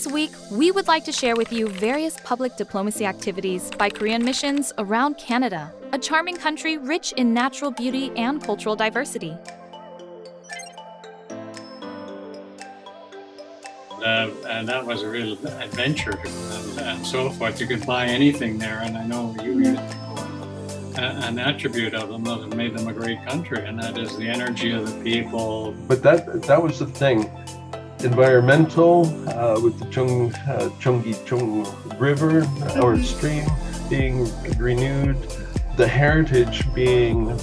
This week, we would like to share with you various public diplomacy activities by Korean missions around Canada, a charming country rich in natural beauty and cultural diversity. And that was a real adventure and so forth. You could buy anything there, and I know you used an attribute of them that made them a great country, and that is the energy of the people. But that was the thing. Environmental, with the Chung River or stream being renewed, the heritage being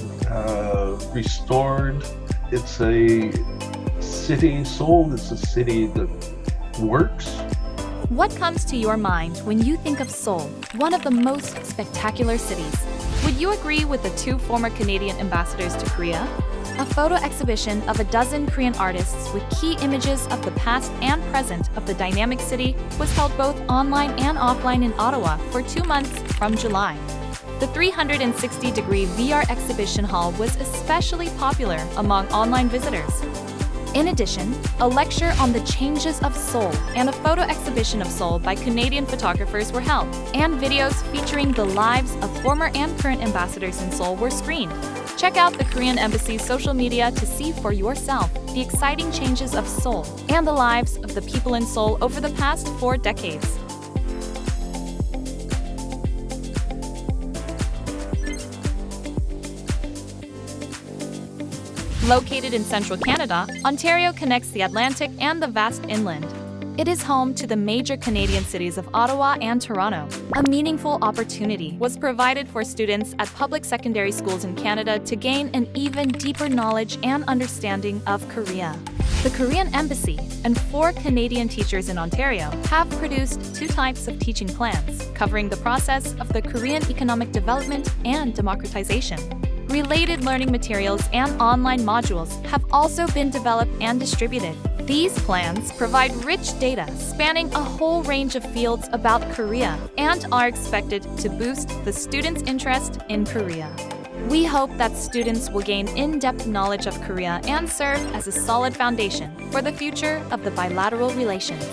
restored. It's a city, Seoul is a city that works. What comes to your mind when you think of Seoul, one of the most spectacular cities? Would you agree with the two former Canadian ambassadors to Korea? A photo exhibition of a dozen Korean artists with key images of the past and present of the dynamic city was held both online and offline in Ottawa for 2 months from July. The 360-degree VR exhibition hall was especially popular among online visitors. In addition, a lecture on the changes of Seoul and a photo exhibition of Seoul by Canadian photographers were held, and videos featuring the lives of former and current ambassadors in Seoul were screened. Check out the Korean Embassy's social media to see for yourself the exciting changes of Seoul and the lives of the people in Seoul over the past 4 decades. Located in central Canada, Ontario connects the Atlantic and the vast inland. It is home to the major Canadian cities of Ottawa and Toronto. A meaningful opportunity was provided for students at public secondary schools in Canada to gain an even deeper knowledge and understanding of Korea. The Korean Embassy and 4 Canadian teachers in Ontario have produced 2 types of teaching plans, covering the process of the Korean economic development and democratization. Related learning materials and online modules have also been developed and distributed. These plans provide rich data spanning a whole range of fields about Korea and are expected to boost the students' interest in Korea. We hope that students will gain in-depth knowledge of Korea and serve as a solid foundation for the future of the bilateral relations.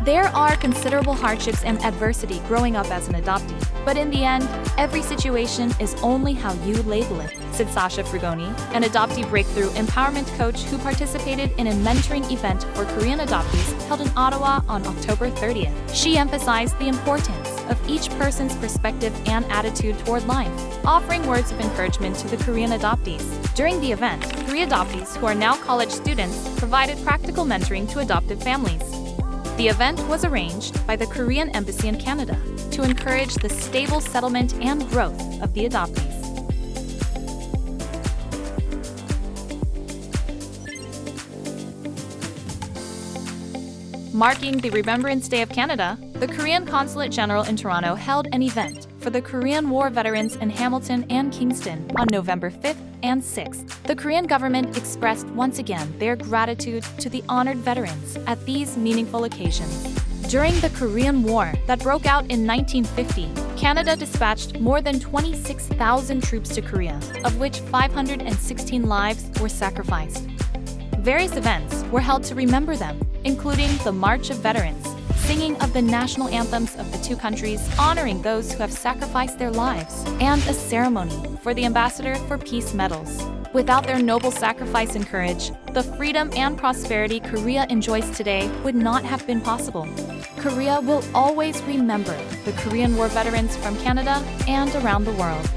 There are considerable hardships and adversity growing up as an adoptee, but in the end, every situation is only how you label it, said Sasha Frugoni, an adoptee breakthrough empowerment coach who participated in a mentoring event for Korean adoptees held in Ottawa on October 30th. She emphasized the importance of each person's perspective and attitude toward life, offering words of encouragement to the Korean adoptees. During the event, 3 adoptees who are now college students provided practical mentoring to adoptive families. The event was arranged by the Korean Embassy in Canada to encourage the stable settlement and growth of the adoptees. Marking the Remembrance Day of Canada, the Korean Consulate General in Toronto held an event for the Korean War veterans in Hamilton and Kingston on November 5th and 6th. The Korean government expressed once again their gratitude to the honored veterans at these meaningful occasions. During the Korean War that broke out in 1950, Canada dispatched more than 26,000 troops to Korea, of which 516 lives were sacrificed. Various events were held to remember them, including the March of Veterans, singing of the national anthems of the 2 countries, honoring those who have sacrificed their lives, and a ceremony for the Ambassador for Peace medals. Without their noble sacrifice and courage, the freedom and prosperity Korea enjoys today would not have been possible. Korea will always remember the Korean War veterans from Canada and around the world.